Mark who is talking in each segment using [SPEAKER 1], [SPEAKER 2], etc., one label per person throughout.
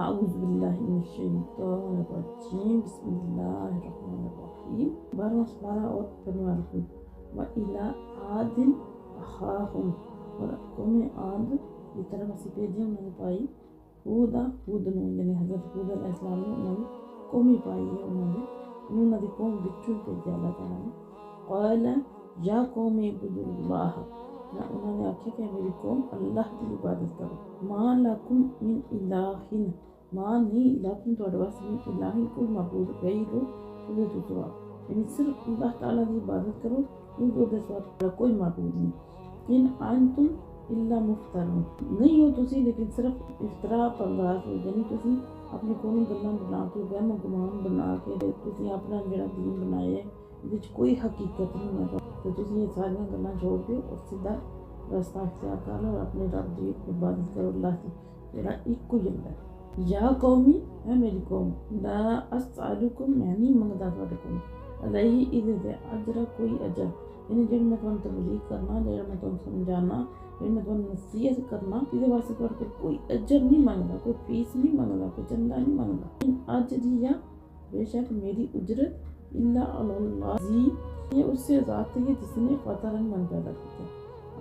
[SPEAKER 1] اعوذ باللہ من الشیطان الرجیم، بسم اللہ الرحمن الرحیم۔ 12واں سپارہ اور 15واں رکوع۔ وَإِلَىٰ عَادٍ أَخَاهُمْ، اور قوم عاد کی طرف اسی بھیجے انہوں نے پائی ہود نو، یعنی حضرت ہود علیہ السلام نے انہوں نے قومی پائی ہے، انہوں نے قوم بچوں بھیجا اللہ تعالیٰ نے۔ قال یا قوم اعبدوا اللہ، انہوں نے آکھا کہ میری قوم اللہ کی عبادت کرو۔ ما لکم من الہ، ما نہیں لکم تواڈے واسطے من الہ کوئی معبود غیرہ خدا تو سوا، یعنی صرف اللہ تعالیٰ کی عبادت کرو کیونکہ وہ دے سوا کوئی معبود نہیں۔ ان انتم الا مفترون، نہیں ہو تسی لیکن صرف افترا پرداز ہو، یعنی تسی اپنے کونوں گلاں بنا کے وہم و گمان بنا کے تسی اپنا جڑا دین بنایا ہے جس کوئی حقیقت نہیں ہے، تو تسی یہ ساری گلاں چھوڑ کے اور سیدھا راستہ اختیار کر لو اور اپنے رب کی عبادت کرو، اللہ کی جڑا ایک ہی اللہ ہے۔ یا قومی، اے میری قوم، لا اسألکم، میں نہیں منگدا تواڈے کول علیہ اذ دے اجر، کوئی اجر، یعنی جب میں تمہیں تبلیغ کرنا، جب میں تمہیں سمجھانا، جب میں تمہیں نصیحت کرنا، اس واسطے تواڈے کول کوئی اجر نہیں منگدا، کوئی فیس نہیں منگدا، کوئی چندہ نہیں منگدا۔ ان اجریہ، بے شک میری اجرت، الا علی اللہ، یہ اس سے ذات ہے جس نے فطرن من پیدا کیا۔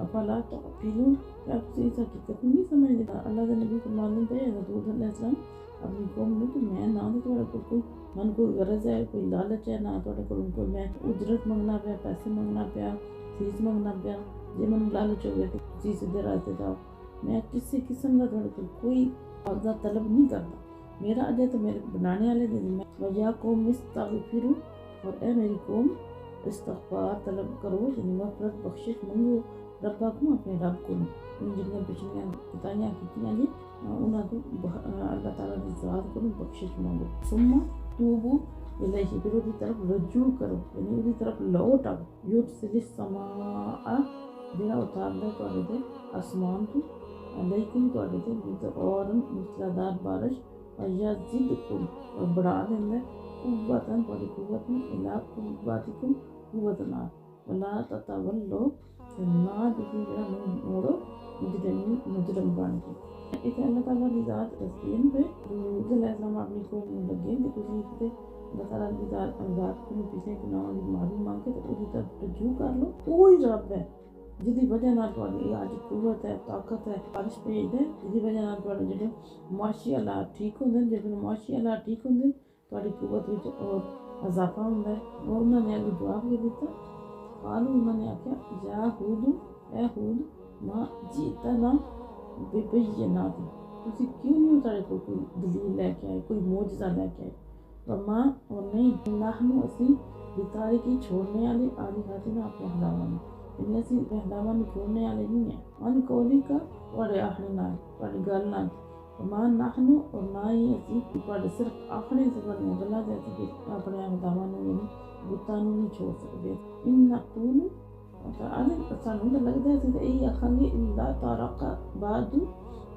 [SPEAKER 1] افلا تعقلون، کیا آپ اس حقیقت نہیں سمجھتے؟ اللہ کے نبی فرماتے ہیں حضرت ہود علیہ السلام اپنی قوم نے کہ میں نہ تو تواڈے کول کوئی من کوئی غرض ہے، کوئی لالچ ہے، نہ تواڈے کول کوئی میں اجرت منگنا پیا، پیسے منگنا پیا، فیس منگنا پیا، جے من لالچ ہو گیا کہ تسی سیدھے راستے جاؤ، میں کسی قسم کا تواڈے کول کوئی عوضہ طلب نہیں کرتا، میرا اجر تو میرے بنانے والے دے ذمہ۔ وَيَا قَوْمِ اسْتَغْفِرُوا، اور اے میری قوم استغفار طلب کرو، یعنی مغفرت بخشش منگو، ربکم، اپنے رب کو، ان جنہیں پچھلیاں خطائیاں کیتیاں جی انہاں تو اللہ تعالیٰ کی ذات کو بخشش مانگو۔ ثم توبوا الیہ، پھر اس کی طرف رجوع کرو، یعنی اس کی طرف لوٹ آؤ۔ یرسل السماء، جڑا اتاردا ہے تواڈے تے آسمان تو، علیکم تواڈے تے مدرارا، موسلادھار بارش، ویزدکم، اور بڑھا دیندا ہے قوتاً، تواڈی قوت میں، الی قوتکم، قوت نال، ولا تتولوا، نہ تسی جڑا منہ موڑو مجرم بن کے۔ ایک اللہ تعالیٰ کی ذات تسلیم پہ حود علیہ السلام اپنی قوم میں لگے کہ تسی کتے اللہ تعالیٰ کی ذات کو پیچھے گناہوں کی معافی مانگ کے تو اس کی طرف رجوع کر لو۔ وہی رب ہے جس کی وجہ نال تواڈی اج قوت ہے، طاقت ہے، بارش بھیجدا ہے، جس کی وجہ نال تواڈے جڑے معاشی حالات ٹھیک ہوندے ہیں، جس معاشی حالات ٹھیک ہوندے تواڈی قوت وچ اور اضافہ ہوندا ہے۔ وہ انہوں نے اگے جواب یہ دیتا، قالوا، انہوں نے آکھیا، یا ہود، اے ہود، ما جئتنا ببینات، تسی کیوں نہیں سارے کو کوئی دلیل لے کے آئے، کوئی معجزہ لے کے آئے؟ وما، اور نہیں، نحن اسی بتارکی، چھوڑنے والے، آلہتنا، اپنے خداواں، یعنی اسی خداواں نوں چھوڑنے والے نہیں ہیں، ان قولی کا، تواڈے آخنے نال، تواڈی گل نال، وما نحن، اور نہ ہی اسی تواڈے صرف آخنے سے گلاں تے اسی اپنے خداواں نوں یعنی بتاں نوں نہیں چھوڑ سکدے۔ ان نقول، سانوں تو لگتا ہے اسی یہی آکھاں گے، الا تارک بعد،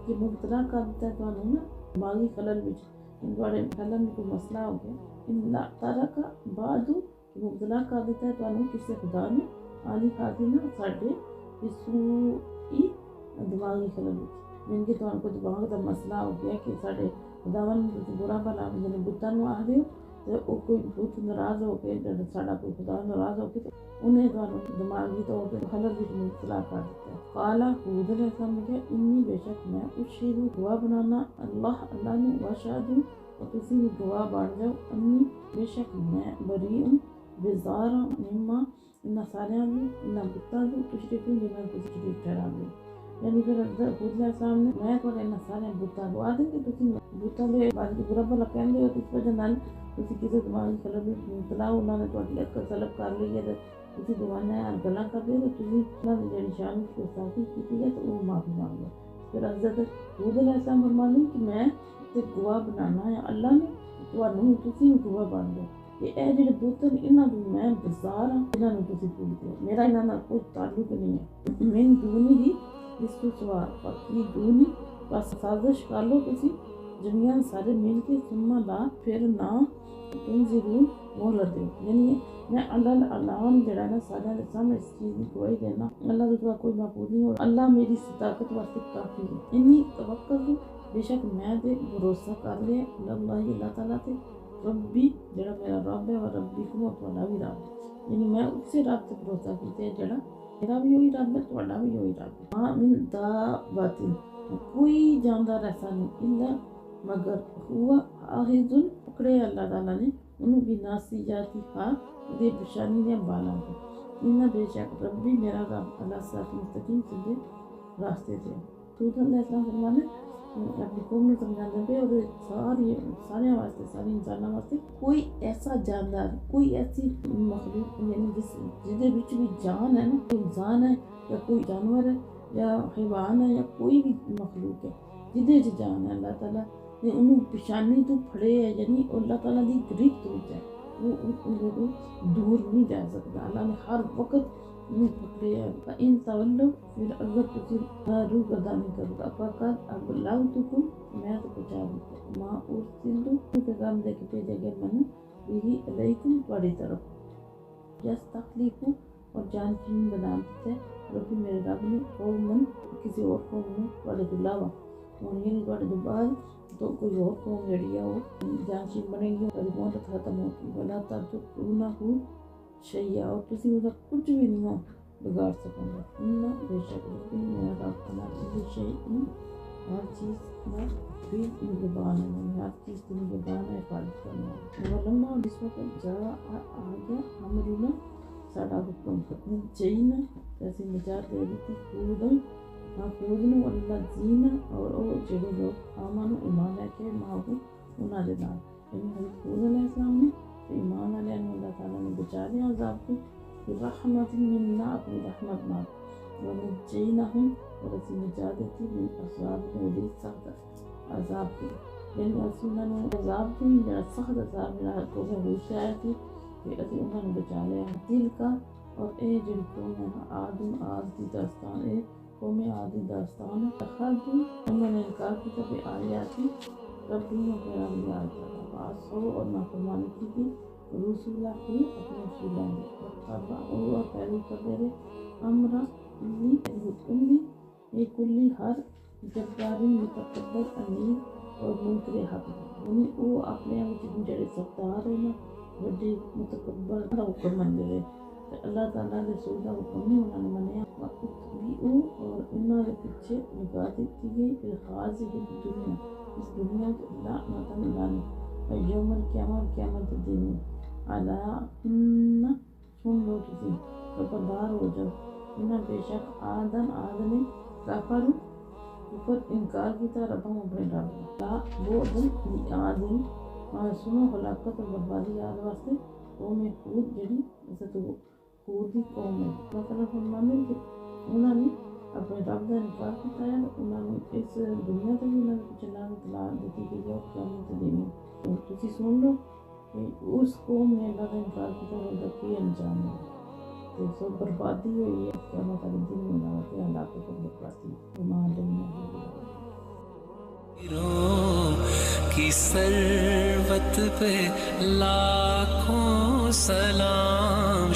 [SPEAKER 1] کہ مبتلا کر دیتا ہے تانوں نا دماغی خلل وچ، ان تواڈے خلل میں کوئی مسئلہ ہو گیا، الا تارک بعد، کہ مبتلا کر دیتا ہے تانوں کسی خدا نے، علی خاطینہ، ساڈے بسوئی، دماغی خلل وچ، یعنی کہ تانوں کو دماغ دا مسئلہ ہو گیا کہ ساڈے خداواں نوں برا بھلا جنے بتاں نوں آکھ دیو تے او کوئی بت ناراض ہو کے ساڈا کوئی خدا ناراض ہو کے انہیں تانوں دماغی طور پہ خلل وچ مبتلا کر دیتا ہے۔ قال ہود علیہ السلام نے کہا، انی، بے شک میں، اشہد، گواہ بنانا، اللہ نے، واشہد، اور تسی بھی گواہ بن جاؤ، انی، بے شک میں، بریء، بیزار ہاں، مما، انہاں ساریاں بھی، انہاں بتاں بھی، تشرکون، جنہاں تسی شریک ٹھہرا دے۔ یعنی پھر حضرت ہود علیہ السلام نے، میں تواڈے انہاں سارے بتاں کو آدھے کہ تسی بتاں دے بارے برا بھلا کہندے ہو، اس وجہ نال تسی کسی دماغی خلل وچ مبتلا ہو، انہاں نے تواڈی عقل طلب کر لی ہے، تسی دیوانے گلاں کردے ہو، تسی انہاں دی جڑی شان کو گستاخی کیتی ہے تو وہ معافی مانگ لو۔ پھر حضرت ہود علیہ السلام فرماتے ہیں کہ میں تے گواہ بنانا ہے اللہ نے، تانوں تسی گواہ بن جاؤ کہ اے جڑے بت نے انہاں تو میں بیزار ہاں، انہاں نوں تسی پوجدے ہو، میرا انہاں نال کوئی تعلق نہیں ہے۔ من دونی ہی، اس تو سوا، پکی دونی، بس سازش کر لو تسی جمیعاً سارے مل کے، ثم لا، پھر نہ، تنظرون، مہلت دو، یعنی میں اللہ علام جڑا ہے نا سارے دے سامنے اس چیز کی گواہی دینا، اللہ کے سوا کوئی معبود نہیں اور اللہ میری صداقت واسطے کافی ہے۔ انی توکل، بے شک میں تے بھروسہ کر لیا اللہ تعالیٰ تے ربی جڑا میرا رب ہے اور ربکم اور تہاڈا بھی رب ہے، یعنی میں اسے رب تے بھروسہ کیتا ہے جڑا میرا بھی وہی رب ہے تہاڈا بھی وہی رب ہے۔ ما من دابۃ، کوئی جاندار ایسا نہیں الا مگر ہوا آخذ پکڑے اللہ تعالیٰ نے انہوں بھی ناسیاتھا دے پریشانی دیا بالاں کو، انہاں بے شک ربی میرا رب اللہ صراط مستقیم سیدھے راستے تھے۔ تو علیہ السلام فرمانے اپنی قوم میں سمجھانے پہ، اور سارے واسطے، سارے انسانوں واسطے کوئی ایسا جاندار، کوئی ایسی مخلوق یعنی جدے وچ بھی جان ہے نا، کوئی انسان ہے یا کوئی جانور ہے یا حیوان ہے یا کوئی بھی مخلوق ہے جدے وچ جان ہے، اللہ تعالیٰ نے انہوں پیشانی تو پھڑے ہے، یعنی اللہ تعالیٰ دی گرفت وچ ہے، وہ انہوں کو دور نہیں جا سکتا، اللہ نے ہر وقت انہوں پکڑے ہے۔ ان تولو، پھر اگر تسی روح گردانی کرو فقط اب لغتکم، میں تو پہنچا دیتا ماں ارسلو، پیغام دے کے بھیجے گئے من بھی علیکم تہاڈی طرف، یستخلفو، اور جان چین بنا دیتا ہے ربی میرے رب نے قومن، کسی اور قوم نے تہاڈے تو علاوہ، اور یعنی تہاڈے تو بعد تو کوئی اور قوم جڑی ہے وہ جانشین بنے گی، اور مہلت ختم ہوگی، ولا تضرونہ شیئا، اور کسی اس کا کچھ بھی نہیں ہو بگاڑ سکوں گا، انہا بے شک ربی میرا رب علی کل شیء، ہر چیز کا بھی نگہبان ہے، یعنی ہر چیز کی نگہبان ہے، حفاظت کرنا ہے۔ ولما، جس وقت جا آ گیا امرنا، ساڈا حکم چینا، ایسی نجات دے دی تھی خودن والذین، اور او جڑے لوگ آمنو ایمان لے کے معاہو انہاں دے نال، یعنی حضرت خود علیہ السلام نے ایمان علیہ اللہ تعالیٰ نے بچا لیا عذاب کو، برحمت منا، اپنی رحمت نال، ونجیناہم، اور اسی نجات دیتی من اصحاب الجحیم، سخت عذاب کی، یعنی اسی انہوں نے عذاب کی جڑا سخت عذاب جڑا قوم ہوش آیا تھی کہ اسی انہوں نے بچا لیا۔ دل کا، اور اے جڑی قوم ہے آد کی داستان، اے قوم عاد کی داستان ہے، تخلدو، انہوں نے انکار کیا کہ آیاتی ربی نے اپنے رب کی آیات کا فاسو، اور نافرمانی کی تھی رسولہ کو، اپنے رسولوں نے، واتبعوا، اور پیروی کرتے رہے امرا لی، حکم دی، یہ کلی ہر جباری متکبر عنید اور منکر حق، یعنی وہ اپنے آپ جڑے سردار ہیں نا بڑے متکبر کا حکم من رہے، اللہ تعالیٰ رسول کا حکم نہیں انہوں نے منیا، وَأُتْبِعُوا، اور انہوں نے پیچھے نگاہ دیتی گئی الخاص دنیا، اس دنیا کو لعنتاً لعنت، اور یوم القیامت، قیامت دن، عَلَىٰ إِنَّ، سن لو تسی، خبردار ہو جاؤ، انہاں بے شک عاد نے کافر انکار کیتا ربہم اپنے رب، لا بعدن عاد، سنو ہلاکت اور بربادی عاد واسطے قوم ہود جڑی حضرت ہود کی قوم ہے، اللہ تعالیٰ فرمانے کہ انہوں نے اپنے رب کا انکار کیتا ہے، انہوں نے اس دنیا تے بھی انہوں نے کچھ اطلاع دیتی گئی ہے، اور قیامت دن تو تسی سن لو کہ اس قوم نے اللہ کا انکار کیتا ہے، اور کی انجام ہے، تو سو بربادی ہوئی ہے، قیامت والے دن میں اللہ کے ہلاکت اور بربادی
[SPEAKER 2] کی سروت پہ لاکھوں سلام،